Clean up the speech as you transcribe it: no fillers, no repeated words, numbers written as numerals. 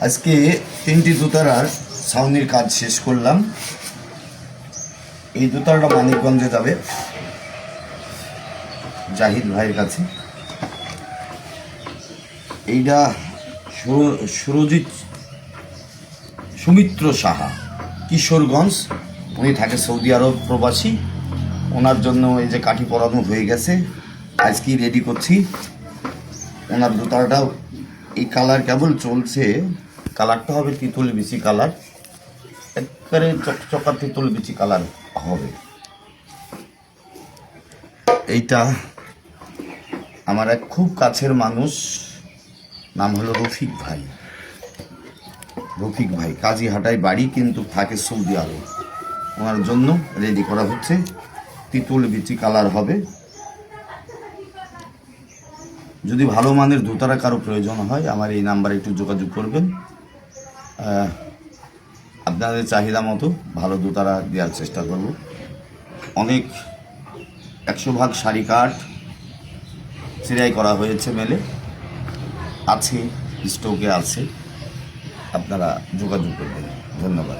আজকে 3টি দোতারার ছাউনির কাজ শেষ করলাম। এই দোতারাটা মানিকগঞ্জে যাবে জাহিদ ভাইয়ের কাছে। এইটা সুরজিৎ সুমিত্র সাহা, কিশোরগঞ্জ। উনি থাকে সৌদি আরব প্রবাসী। ওনার জন্য এই যে কাঠি পরানো হয়ে গেছে, আজকেই রেডি করছি। ওনার দোতারাটাও এই কালার কেবল চলছে। কালারটা হবে তিতুল বিচি কালার, একবারে চকচকা তিতুল বিচি কালার হবে। এইটা আমার এক খুব কাছের মানুষ, নাম হলো রফিক ভাই। রফিক ভাই কাজীহাটায় বাড়ি, কিন্তু থাকে সৌদি আরব। ওনার জন্য রেডি করা হচ্ছে, তিতুল বিচি কালার হবে। যদি ভালো মানের দোতারা কারো প্রয়োজন হয় আমার এই নাম্বারে একটু যোগাযোগ করবেন। আপনাদের চাহিদা মতো ভালো দোতারা দেওয়ার চেষ্টা করব। অনেক 100 ভাগ শাড়ি কাঠ সেলাই করা হয়েছে, মেলে আছে, স্টকে আছে। আপনারা যোগাযোগ করবেন। ধন্যবাদ।